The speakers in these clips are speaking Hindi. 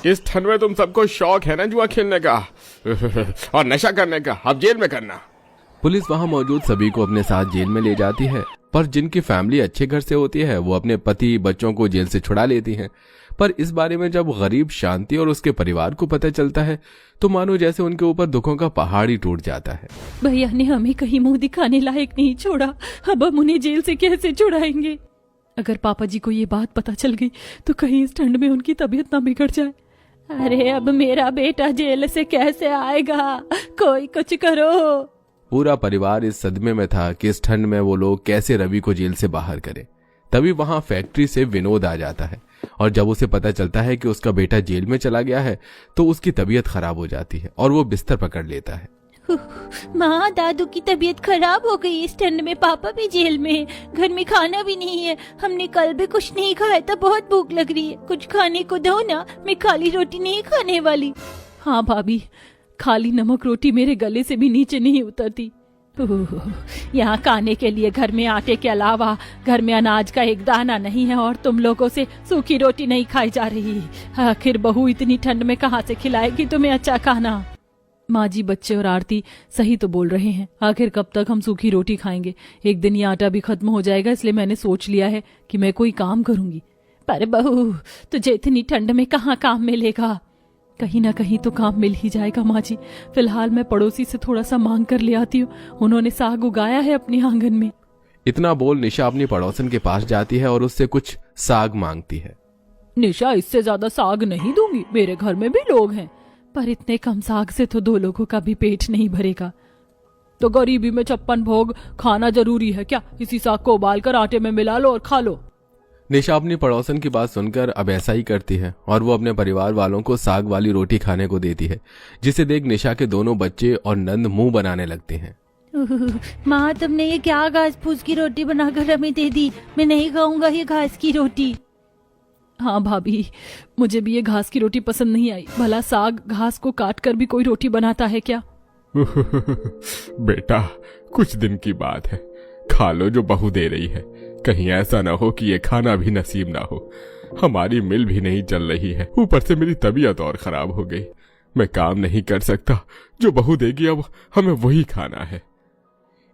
इस ठंड में तुम सबको शौक है ना जुआ खेलने का और नशा करने का, अब जेल में करना। पुलिस वहां मौजूद सभी को अपने साथ जेल में ले जाती है, पर जिनकी फैमिली अच्छे घर से होती है वो अपने पति बच्चों को जेल से छुड़ा लेती हैं। पर इस बारे में जब गरीब शांति और उसके परिवार को पता चलता है तो मानो जैसे उनके ऊपर दुखों का पहाड़ ही टूट जाता है। भैया ने हमें कहीं मुंह दिखाने लायक नहीं छोड़ा, अब हम उन्हें जेल से कैसे छुड़ाएंगे? अगर पापा जी को ये बात पता चल गई तो कहीं इस ठंड में उनकी तबीयत ना बिगड़ जाए। अरे अब मेरा बेटा जेल से कैसे आएगा, कोई कुछ करो। पूरा परिवार इस सदमे में था कि इस ठंड में वो लोग कैसे रवि को जेल से बाहर करें। तभी वहां फैक्ट्री से विनोद आ जाता है और जब उसे पता चलता है कि उसका बेटा जेल में चला गया है तो उसकी तबीयत खराब हो जाती है और वो बिस्तर पकड़ लेता है। माँ दादू की तबीयत खराब हो गई इस ठंड में, पापा भी जेल में है, घर में खाना भी नहीं है, हमने कल भी कुछ नहीं खाया था, बहुत भूख लग रही है, कुछ खाने को दो ना, मैं खाली रोटी नहीं खाने वाली। हाँ भाभी, खाली नमक रोटी मेरे गले से भी नीचे नहीं उतरती। यहाँ खाने के लिए घर में आटे के अलावा घर में अनाज का एक दाना नहीं है और तुम लोगों से सूखी रोटी नहीं खाई जा रही। आखिर बहू इतनी ठंड में कहाँ से खिलाएगी तुम्हें अच्छा खाना? माँ जी, बच्चे और आरती सही तो बोल रहे हैं, आखिर कब तक हम सूखी रोटी खाएंगे? एक दिन ये आटा भी खत्म हो जाएगा, इसलिए मैंने सोच लिया है कि मैं कोई काम करूंगी। पर बहू, तुझे इतनी ठंड में कहाँ काम मिलेगा? कहीं ना कहीं तो काम मिल ही जाएगा माँ जी। फिलहाल मैं पड़ोसी से थोड़ा सा मांग कर ले आती हूँ, उन्होंने साग उगाया है अपने आंगन में। इतना बोल निशा अपनी पड़ोसन के पास जाती है और उससे कुछ साग मांगती है। निशा, इससे ज्यादा साग नहीं दूंगी, मेरे घर में भी लोग हैं, पर इतने कम साग से तो 2 लोगों का भी पेट नहीं भरेगा। तो गरीबी में 56 भोग खाना जरूरी है क्या? इसी साग को उबाल कर आटे में मिला लो और खा लो। निशा अपनी पड़ोसन की बात सुनकर अब ऐसा ही करती है और वो अपने परिवार वालों को साग वाली रोटी खाने को देती है, जिसे देख निशा के दोनों बच्चे और नंद मुंह बनाने लगते हैं। माँ, तुमने ये क्या घास फूस की रोटी बनाकर हमें दे दी? मैं नहीं खाऊंगा ये घास की रोटी। हाँ भाभी, मुझे भी ये घास की रोटी पसंद नहीं आई। भला साग घास को काट कर भी कोई रोटी बनाता है क्या? बेटा, कुछ दिन की बात है, खा लो जो बहू दे रही है, कहीं ऐसा ना हो कि ये खाना भी नसीब ना हो। हमारी मिल भी नहीं चल रही है, ऊपर से मेरी तबीयत और खराब हो गई, मैं काम नहीं कर सकता, जो बहू देगी अब हमें वही खाना है।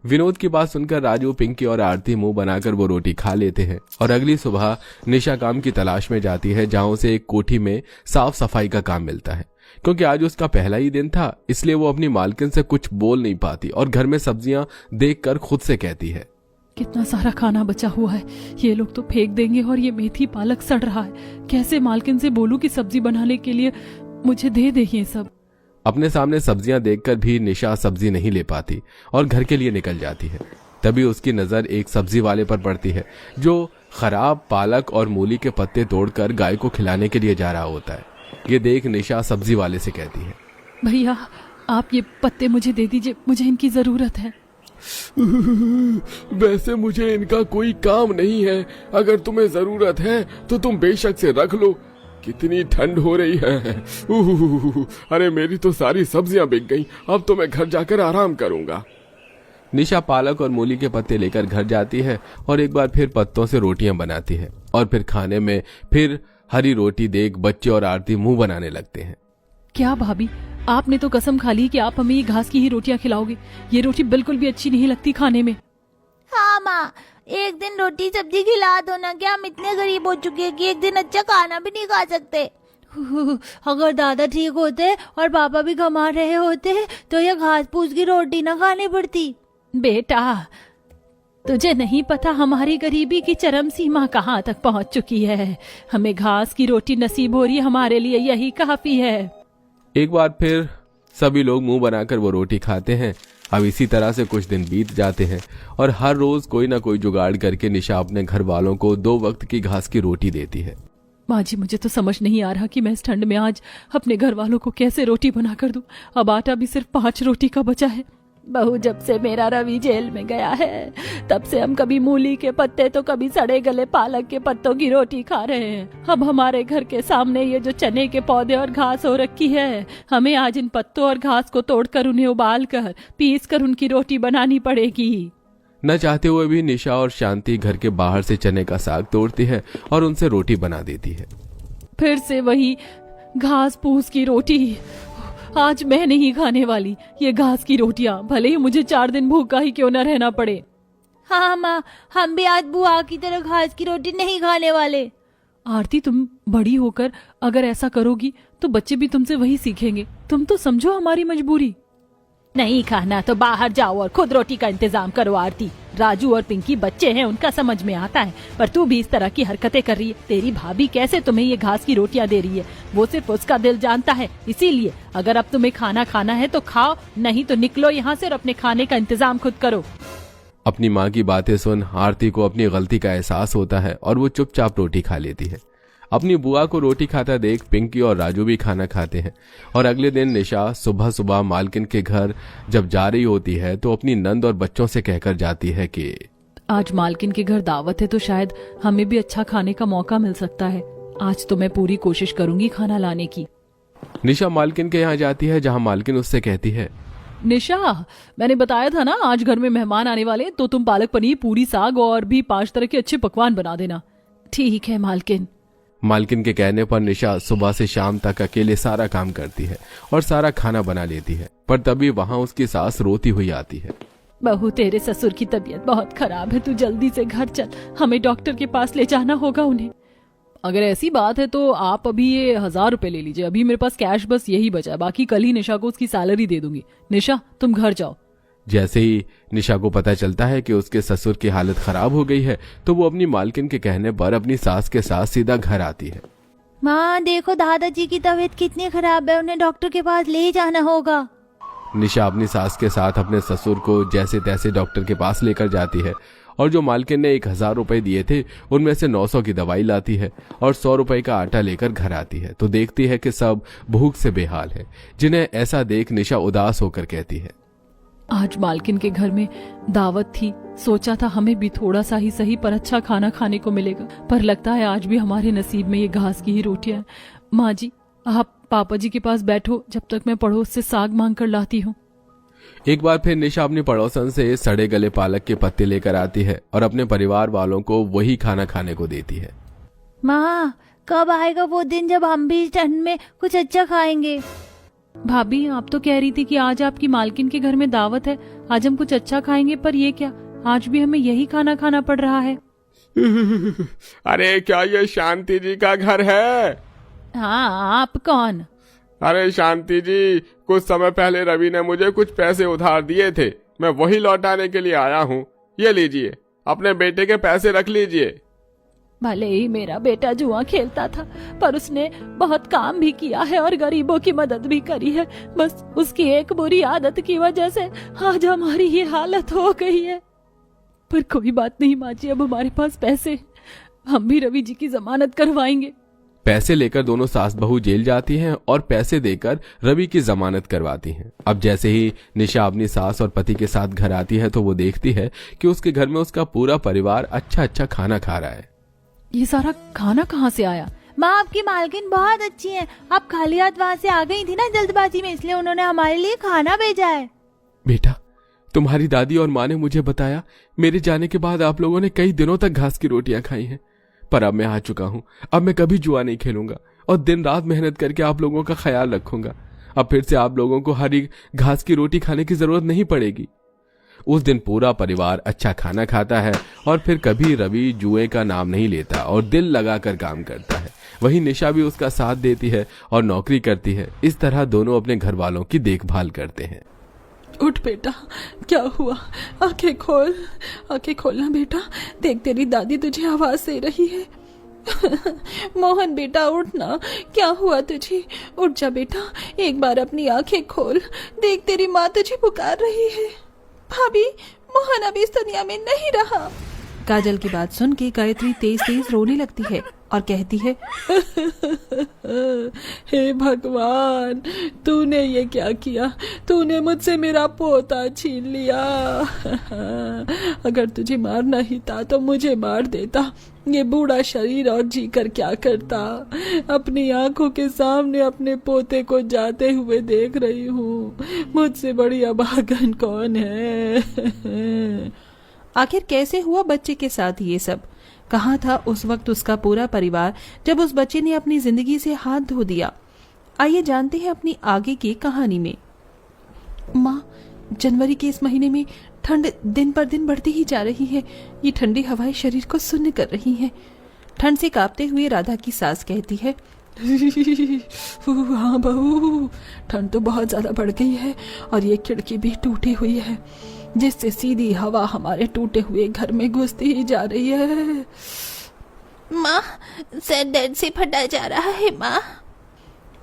विनोद की बात सुनकर राजू, पिंकी और आरती मुंह बनाकर वो रोटी खा लेते हैं और अगली सुबह निशा काम की तलाश में जाती है, जहां उसे एक कोठी में साफ सफाई का काम मिलता है। क्योंकि आज उसका पहला ही दिन था, इसलिए वो अपनी मालकिन से कुछ बोल नहीं पाती और घर में सब्जियां देखकर खुद से कहती है, कितना सारा खाना बचा हुआ है, ये लोग तो फेंक देंगे और ये मेथी पालक सड़ रहा है, कैसे मालकिन से बोलूं कि सब्जी बनाने के लिए मुझे दे दे ये सब। अपने सामने सब्जियां देखकर भी निशा सब्जी नहीं ले पाती और घर के लिए निकल जाती है। तभी उसकी नजर एक सब्जी वाले पर पड़ती है, जो खराब पालक और मूली के पत्ते तोड़कर गाय को खिलाने के लिए जा रहा होता है। ये देख निशा सब्जी वाले से कहती है, भैया, आप ये पत्ते मुझे दे दीजिए, मुझे इनकी जरूरत है। वैसे मुझे इनका कोई काम नहीं है, अगर तुम्हें जरूरत है तो तुम बेशक से रख लो, कितनी ठंड हो रही है। अरे मेरी तो सारी सब्जियां बिक गईं, अब तो मैं घर जाकर आराम करूंगा। निशा पालक और मूली के पत्ते लेकर घर जाती है और एक बार फिर पत्तों से रोटियां बनाती है और फिर खाने में फिर हरी रोटी देख बच्चे और आरती मुंह बनाने लगते हैं। क्या भाभी, आपने तो कसम खा ली कि आप हमें ये घास की ही रोटियां खिलाओगे? ये रोटी बिल्कुल भी अच्छी नहीं लगती खाने में। हाँ माँ, एक दिन रोटी सब्जी खिला दो ना, क्या हम इतने गरीब हो चुके हैं कि एक दिन अच्छा खाना भी नहीं खा सकते। अगर दादा ठीक होते और पापा भी कमा रहे होते तो ये घास फूस की रोटी ना खानी पड़ती। बेटा, तुझे नहीं पता हमारी गरीबी की चरम सीमा कहाँ तक पहुँच चुकी है। हमें घास की रोटी नसीब हो रही, हमारे लिए यही काफी है। एक बार फिर सभी लोग मुंह बनाकर वो रोटी खाते हैं। अब इसी तरह से कुछ दिन बीत जाते हैं और हर रोज कोई ना कोई जुगाड़ करके निशा अपने घर वालों को 2 वक्त की घास की रोटी देती है। माँ जी, मुझे तो समझ नहीं आ रहा कि मैं इस ठंड में आज अपने घर वालों को कैसे रोटी बना कर दूं। अब आटा भी सिर्फ 5 रोटी का बचा है। बहू, जब से मेरा रवि जेल में गया है तब से हम कभी मूली के पत्ते तो कभी सड़े गले पालक के पत्तों की रोटी खा रहे हैं। अब हमारे घर के सामने ये जो चने के पौधे और घास हो रखी है, हमें आज इन पत्तों और घास को तोड़कर उन्हें उबाल कर पीस कर उनकी रोटी बनानी पड़ेगी। न चाहते हुए भी निशा और शांति घर के बाहर से चने का साग तोड़ती है और उनसे रोटी बना देती है। फिर से वही घास फूस की रोटी। आज मैं नहीं खाने वाली ये घास की रोटियां, भले ही मुझे 4 दिन भूखा ही क्यों न रहना पड़े। हाँ माँ, हम भी आज बुआ की तरह घास की रोटी नहीं खाने वाले। आरती, तुम बड़ी होकर अगर ऐसा करोगी तो बच्चे भी तुमसे वही सीखेंगे। तुम तो समझो हमारी मजबूरी। नहीं खाना तो बाहर जाओ और खुद रोटी का इंतजाम करो आरती। राजू और पिंकी बच्चे हैं, उनका समझ में आता है, पर तू भी इस तरह की हरकतें कर रही है। तेरी भाभी कैसे तुम्हें ये घास की रोटियां दे रही है, वो सिर्फ उसका दिल जानता है। इसीलिए अगर अब तुम्हें खाना खाना है तो खाओ, नहीं तो निकलो यहाँ से और अपने खाने का इंतजाम खुद करो। अपनी माँ की बातें सुन आरती को अपनी गलती का एहसास होता है और वो चुपचाप रोटी खा लेती है। अपनी बुआ को रोटी खाता देख पिंकी और राजू भी खाना खाते हैं। और अगले दिन निशा सुबह सुबह मालकिन के घर जब जा रही होती है तो अपनी नंद और बच्चों से कहकर जाती है कि आज मालकिन के घर दावत है तो शायद हमें भी अच्छा खाने का मौका मिल सकता है। आज तो मैं पूरी कोशिश करूंगी खाना लाने की। निशा मालकिन के यहाँ जाती है जहाँ मालकिन उससे कहती है, निशा, मैंने बताया था ना आज घर में मेहमान आने वाले, तो तुम पालक पनीर, पूरी, साग और भी 5 तरह के अच्छे पकवान बना देना। ठीक है मालकिन। मालकिन के कहने पर निशा सुबह से शाम तक अकेले सारा काम करती है और सारा खाना बना लेती है। पर तभी वहाँ उसकी सास रोती हुई आती है। बहू, तेरे ससुर की तबीयत बहुत खराब है, तू जल्दी से घर चल, हमें डॉक्टर के पास ले जाना होगा उन्हें। अगर ऐसी बात है तो आप अभी ये 1000 रुपए ले लीजिए। अभी मेरे पास कैश बस यही बचा है, बाकी कल ही निशा को उसकी सैलरी दे दूंगी। निशा, तुम घर जाओ। जैसे ही निशा को पता चलता है कि उसके ससुर की हालत खराब हो गई है तो वो अपनी मालकिन के कहने पर अपनी सास के साथ सीधा घर आती है। माँ देखो, दादाजी की तबीयत कितनी खराब है, उन्हें डॉक्टर के पास ले जाना होगा। निशा अपनी सास के साथ अपने ससुर को जैसे तैसे डॉक्टर के पास लेकर जाती है और जो मालकिन ने 1000 रुपए दिए थे उनमें से 900 की दवाई लाती है और 100 रुपए का आटा लेकर घर आती है तो देखती है कि सब भूख से बेहाल है। जिन्हें ऐसा देख निशा उदास होकर कहती है, आज मालकिन के घर में दावत थी, सोचा था हमें भी थोड़ा सा ही सही पर अच्छा खाना खाने को मिलेगा, पर लगता है आज भी हमारे नसीब में ये घास की ही रोटियां। माँ जी, आप पापा जी के पास बैठो जब तक मैं पड़ोस से साग मांग कर लाती हूँ। एक बार फिर निशा अपनी पड़ोसन से सड़े गले पालक के पत्ते लेकर आती है और अपने परिवार वालों को वही खाना खाने को देती है। माँ, कब आएगा वो दिन जब हम भी इस ठंड में कुछ अच्छा खाएंगे? भाभी, आप तो कह रही थी कि आज आपकी मालकिन के घर में दावत है, आज हम कुछ अच्छा खाएंगे, पर ये क्या, आज भी हमें यही खाना खाना पड़ रहा है। अरे क्या ये शांति जी का घर है? हाँ, आप कौन? अरे शांति जी, कुछ समय पहले रवि ने मुझे कुछ पैसे उधार दिए थे, मैं वही लौटाने के लिए आया हूँ। ये लीजिए, अपने बेटे के पैसे रख लीजिए। भले ही मेरा बेटा जुआ खेलता था, पर उसने बहुत काम भी किया है और गरीबों की मदद भी करी है। बस उसकी एक बुरी आदत की वजह से आज हमारी ये हालत हो गई है। पर कोई बात नहीं माँ जी, अब हमारे पास पैसे, हम भी रवि जी की जमानत करवाएंगे। पैसे लेकर दोनों सास बहू जेल जाती हैं और पैसे देकर रवि की जमानत करवाती हैं। अब जैसे ही निशा अपनी सास और पति के साथ घर आती है तो वो देखती है कि उसके घर में उसका पूरा परिवार अच्छा अच्छा खाना खा रहा है। ये सारा खाना कहाँ से आया? माँ, आपकी मालकिन बहुत अच्छी है। आप खाली हाथ वहाँ से आ गई थी ना जल्दबाजी में, इसलिए उन्होंने हमारे लिए खाना भेजा है। बेटा, तुम्हारी दादी और माँ ने मुझे बताया, मेरे जाने के बाद आप लोगों ने कई दिनों तक घास की रोटियां खाई हैं, पर अब मैं आ चुका हूँ। अब मैं कभी जुआ नहीं खेलूंगा और दिन रात मेहनत करके आप लोगों का ख्याल रखूंगा। अब फिर से आप लोगों को हरी घास की रोटी खाने की जरूरत नहीं पड़ेगी। उस दिन पूरा परिवार अच्छा खाना खाता है और फिर कभी रवि जुए का नाम नहीं लेता और दिल लगाकर काम करता है। वहीं निशा भी उसका साथ देती है और नौकरी करती है। इस तरह दोनों अपने घर वालों की देखभाल करते हैं। उठ बेटा, क्या हुआ? आंखें खोल, आंखें खोलना बेटा, देख तेरी दादी तुझे आवाज दे रही है। मोहन बेटा, उठ ना, क्या हुआ तुझे? उठ जा बेटा, एक बार अपनी आंखें खोल, देख तेरी माँ तुझे पुकार रही है। भाभी, मोहन अभी इस दुनिया में नहीं रहा। काजल की बात सुन के गायत्री तेज तेज रोने लगती है और कहती है, हे भगवान, तूने ये क्या किया? तूने मुझसे मेरा पोता छीन लिया। अगर तुझे मारना ही था तो मुझे मार देता। ये बूढ़ा शरीर और जी कर क्या करता? अपनी आंखों के सामने अपने पोते को जाते हुए देख रही हूँ। मुझसे बड़ी अभागन कौन है? आखिर कैसे हुआ बच्चे के साथ ये सब? कहाँ था उस वक्त उसका पूरा परिवार जब उस बच्चे ने अपनी जिंदगी से हाथ धो दिया? आइए जानते हैं अपनी आगे की कहानी में। माँ, जनवरी के इस महीने में ठंड दिन पर दिन बढ़ती ही जा रही है। ये ठंडी हवाएं शरीर को सुन्न कर रही हैं। ठंड से कांपते हुए राधा की सास कहती है, हाँ बहू, ठंड तो बहुत ज्यादा बढ़ गई है और ये खिड़की भी टूटी हुई है, जिससे सीधी हवा हमारे टूटे हुए घर में घुसती ही जा रही है। माँ, सर दर्द से फटा जा रहा है। माँ,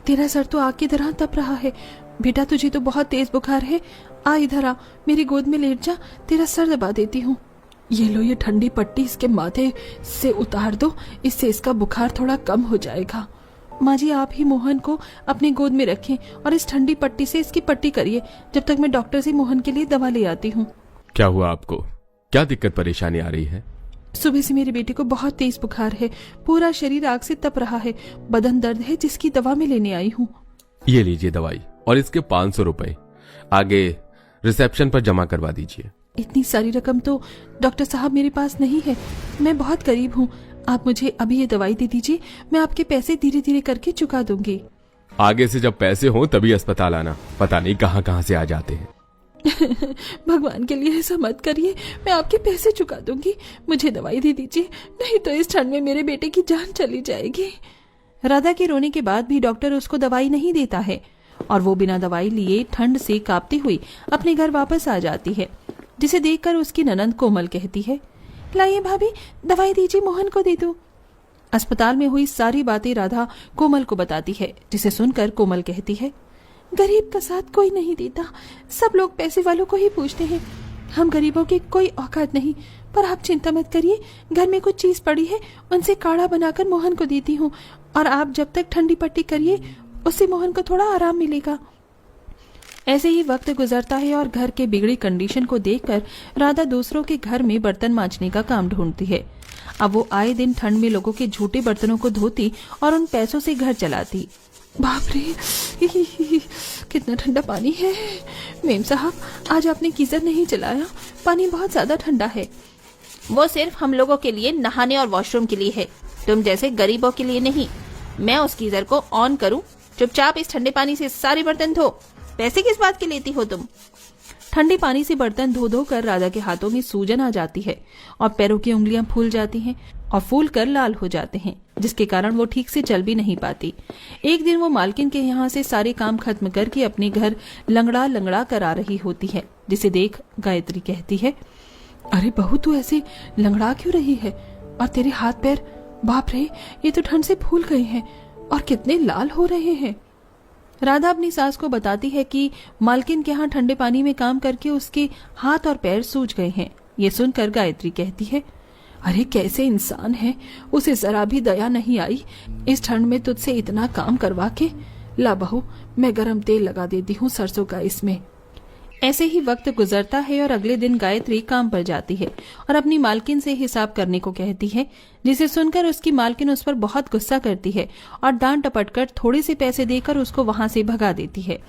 तेरा सर तो आग की तरह तप रहा है। बेटा, तुझे तो बहुत तेज बुखार है। आ इधर आ, मेरी गोद में लेट जा, तेरा सर दबा देती हूँ। ये लो, ये ठंडी पट्टी इसके माथे से उतार दो, इससे इसका बुखार थोड़ा कम हो जाएगा। माँ जी, आप ही मोहन को अपनी गोद में रखें और इस ठंडी पट्टी से इसकी पट्टी करिए, जब तक मैं डॉक्टर से मोहन के लिए दवा ले आती हूँ। क्या हुआ आपको? क्या दिक्कत परेशानी आ रही है? सुबह से मेरे बेटे को बहुत तेज बुखार है। पूरा शरीर आग से तप रहा है। बदन दर्द है, जिसकी दवा मैं लेने आई हूँ। ये लीजिए दवाई और इसके 500 रुपए आगे रिसेप्शन पर जमा करवा दीजिए। इतनी सारी रकम तो डॉक्टर साहब मेरे पास नहीं है। मैं बहुत गरीब हूँ। आप मुझे अभी ये दवाई दे दीजिए, मैं आपके पैसे धीरे धीरे करके चुका दूंगी। आगे से जब पैसे हो तभी अस्पताल आना, पता नहीं कहाँ कहाँ से आ जाते हैं। भगवान के लिए ऐसा मत करिए, मैं आपके पैसे चुका दूंगी। मुझे दवाई दे दीजिए, नहीं तो इस ठंड में मेरे बेटे की जान चली जाएगी। राधा के रोने के बाद भी डॉक्टर उसको दवाई नहीं देता है और वो बिना दवाई लिए ठंड से कांपती हुई अपने घर वापस आ जाती है, जिसे देखकर उसकी ननंद कोमल कहती है, लाइए भाभी, दवाई दीजिए, मोहन को दे दो। अस्पताल में हुई सारी बातें राधा कोमल को बताती है, जिसे सुनकर कोमल कहती है, गरीब का साथ कोई नहीं देता, सब लोग पैसे वालों को ही पूछते हैं। हम गरीबों की कोई औकात नहीं। पर आप चिंता मत करिए, घर में कुछ चीज पड़ी है, उनसे काढ़ा बनाकर मोहन को देती हूँ, और आप जब तक ठंडी पट्टी करिए, उससे मोहन को थोड़ा आराम मिलेगा। ऐसे ही वक्त गुजरता है और घर के बिगड़ी कंडीशन को देखकर राधा दूसरों के घर में बर्तन मांजने का काम ढूंढती है। अब वो आए दिन ठंड में लोगों के झूठे बर्तनों को धोती और उन पैसों से घर चलाती। बाप रे, कितना ठंडा पानी है। मेम साहब, आज आपने गीजर नहीं चलाया, पानी बहुत ज्यादा ठंडा है। वो सिर्फ हम लोगों के लिए नहाने और वॉशरूम के लिए है, तुम जैसे गरीबों के लिए नहीं। मैं उस गीजर को ऑन करूं, चुपचाप इस ठंडे पानी से सारे बर्तन धो। पैसे किस बात के लेती हो तुम? ठंडे पानी से बर्तन धो धो कर राधा के हाथों में सूजन आ जाती है और पैरों की उंगलियां फूल जाती हैं और फूल कर लाल हो जाते हैं, जिसके कारण वो ठीक से चल भी नहीं पाती। एक दिन वो मालकिन के यहाँ से सारे काम खत्म करके अपने घर लंगड़ा लंगड़ा कर आ रही होती है, जिसे देख गायत्री कहती है, अरे बहू, तू ऐसे लंगड़ा क्यों रही है? और तेरे हाथ पैर, बाप रे, ये तो ठंड से फूल गए हैं और कितने लाल हो रहे हैं। राधा अपनी सास को बताती है कि मालकिन के यहाँ ठंडे पानी में काम करके उसके हाथ और पैर सूज गए हैं। ये सुनकर गायत्री कहती है, अरे कैसे इंसान है, उसे जरा भी दया नहीं आई इस ठंड में तुझसे इतना काम करवा के। ला बहू, मैं गरम तेल लगा देती हूँ सरसों का इसमें। ऐसे ही वक्त गुजरता है और अगले दिन गायत्री काम पर जाती है और अपनी मालकिन से हिसाब करने को कहती है, जिसे सुनकर उसकी मालकिन उस पर बहुत गुस्सा करती है और डांट टपट कर थोड़े से पैसे देकर उसको वहां से भगा देती है।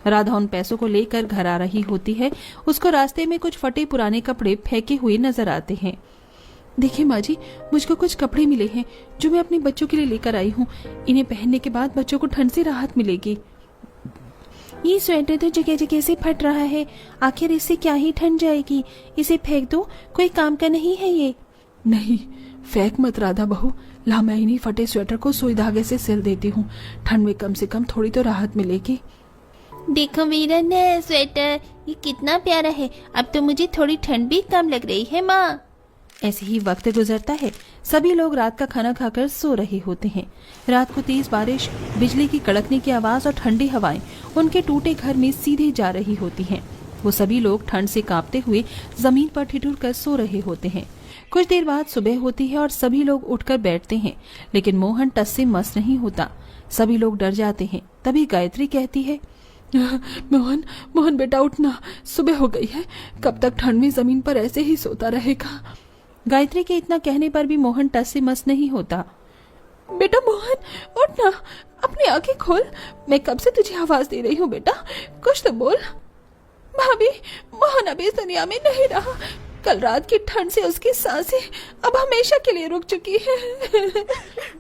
राधा उन पैसों को लेकर घर आ रही होती है। उसको रास्ते में कुछ फटे पुराने कपड़े फेंके हुए नजर आते हैं। देखिए माँ जी, मुझको कुछ कपड़े मिले हैं जो मैं अपने बच्चों के लिए लेकर आई हूँ। इन्हें पहनने के बाद बच्चों को ठंड से राहत मिलेगी। ये स्वेटर तो जगह जगह से फट रहा है, आखिर इससे क्या ही ठंड जाएगी। इसे फेंक दो, कोई काम का नहीं है ये। नहीं, फेंक मत राधा बहू, ला मैं इन्हीं फटे स्वेटर को सुई धागे से सिल देती हूँ। ठंड में कम से कम थोड़ी तो राहत मिलेगी। देखो मेरा नया स्वेटर, ये कितना प्यारा है। अब तो मुझे थोड़ी ठंड भी कम लग रही है माँ। ऐसे ही वक्त गुजरता है। सभी लोग रात का खाना खाकर सो रहे होते हैं। रात को तेज बारिश, बिजली की कड़कने की आवाज और ठंडी हवाएं उनके टूटे घर में सीधे जा रही होती हैं। वो सभी लोग ठंड से कांपते हुए जमीन पर ठिठुर कर सो रहे होते हैं। कुछ देर बाद सुबह होती है और सभी लोग उठकर बैठते हैं, लेकिन मोहन टस से मस नहीं होता। सभी लोग डर जाते हैं। तभी गायत्री कहती है, मोहन, मोहन बेटा उठना, सुबह हो गई है। कब तक ठंड में जमीन पर ऐसे ही सोता रहेगा? गायत्री के इतना कहने पर भी मोहन टस से मस नहीं होता। बेटा मोहन, उठना, अपनी आंखें खोल। मैं कब से तुझे आवाज दे रही हूँ बेटा, कुछ तो बोल। भाभी, मोहन अब इस दुनिया में नहीं रहा, कल रात की ठंड से उसकी सांसें अब हमेशा के लिए रुक चुकी है।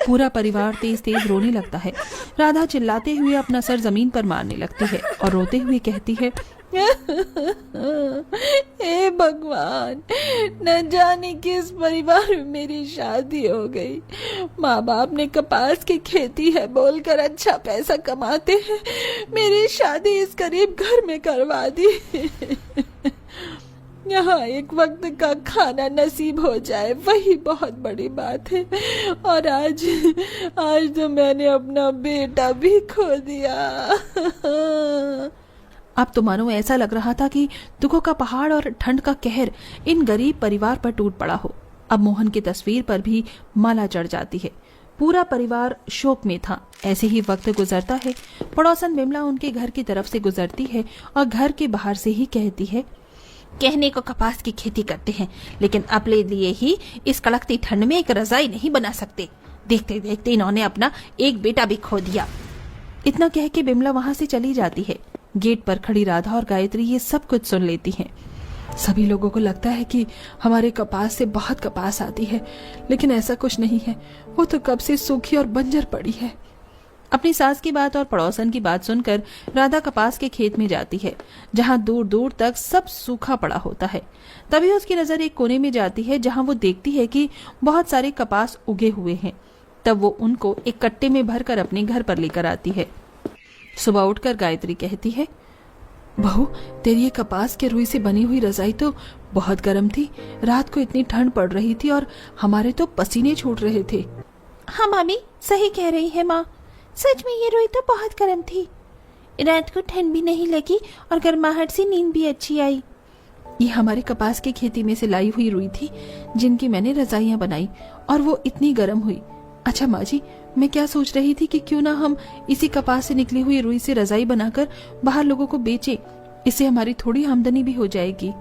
पूरा परिवार तेज तेज रोने लगता है। राधा चिल्लाते हुए अपना सर जमीन पर मारने लगती है और रोते हुए कहती है, हे भगवान, न जाने किस परिवार में मेरी शादी हो गई। माँ बाप ने कपास की खेती है बोलकर अच्छा पैसा कमाते हैं, मेरी शादी इस गरीब घर में करवा दी। यहाँ एक वक्त का खाना नसीब हो जाए वही बहुत बड़ी बात है, और आज तो मैंने अपना बेटा भी खो दिया। अब तो मानो ऐसा लग रहा था कि दुखों का पहाड़ और ठंड का कहर इन गरीब परिवार पर टूट पड़ा हो। अब मोहन की तस्वीर पर भी माला चढ़ जाती है। पूरा परिवार शोक में था। ऐसे ही वक्त गुजरता है। पड़ोसन बिमला उनके घर की तरफ से गुजरती है और घर के बाहर से ही कहती है, कहने को कपास की खेती करते हैं, लेकिन अपने लिए ही इस कड़कती ठंड में एक रजाई नहीं बना सकते। देखते देखते इन्होंने अपना एक बेटा भी खो दिया। इतना कह के बिमला वहां से चली जाती है। गेट पर खड़ी राधा और गायत्री ये सब कुछ सुन लेती हैं। सभी लोगों को लगता है कि हमारे कपास से बहुत कपास आती है, लेकिन ऐसा कुछ नहीं है। वो तो कब से सूखी और बंजर पड़ी है। अपनी सास की बात और पड़ोसन की बात सुनकर राधा कपास के खेत में जाती है, जहां दूर दूर तक सब सूखा पड़ा होता है। तभी उसकी नजर एक कोने में जाती है, जहां वो देखती है कि बहुत सारे कपास उगे हुए हैं। तब वो उनको एक कट्टे में भरकर अपने घर पर लेकर आती है। सुबह उठकर गायत्री कहती है, बहू, तेरी ये कपास के रुई से बनी हुई रजाई तो बहुत गर्म थी। रात को इतनी ठंड पड़ रही थी और हमारे तो पसीने छूट रहे थे। हाँ मामी, सही कह रही है माँ, सच में ये रुई तो बहुत गर्म थी। रात को ठंड भी नहीं लगी और गर्माहट से नींद भी अच्छी आई। ये हमारे कपास की खेती में से लाई हुई रुई थी, जिनकी मैंने रजाइयां बनाई, और वो इतनी गर्म हुई। अच्छा माँ जी, मैं क्या सोच रही थी कि क्यों ना हम इसी कपास से निकली हुई रुई से रजाई बनाकर बाहर लोगों को बेचें। इससे हमारी थोड़ी आमदनी भी हो जाएगी।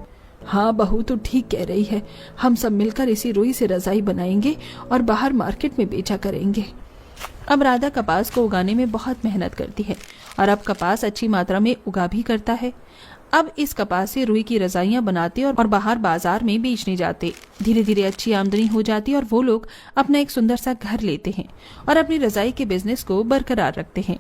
हाँ बहू, तो ठीक कह रही है। हम सब मिलकर इसी रुई से रजाई बनाएंगे और बाहर मार्केट में बेचा करेंगे। अब राधा कपास को उगाने में बहुत मेहनत करती है और अब कपास अच्छी मात्रा में उगा भी करता है। अब इस कपास से रुई की रजाइयां बनाते और बाहर बाजार में बेचने जाते। धीरे धीरे अच्छी आमदनी हो जाती और वो लोग अपना एक सुंदर सा घर लेते हैं और अपनी रजाई के बिजनेस को बरकरार रखते हैं।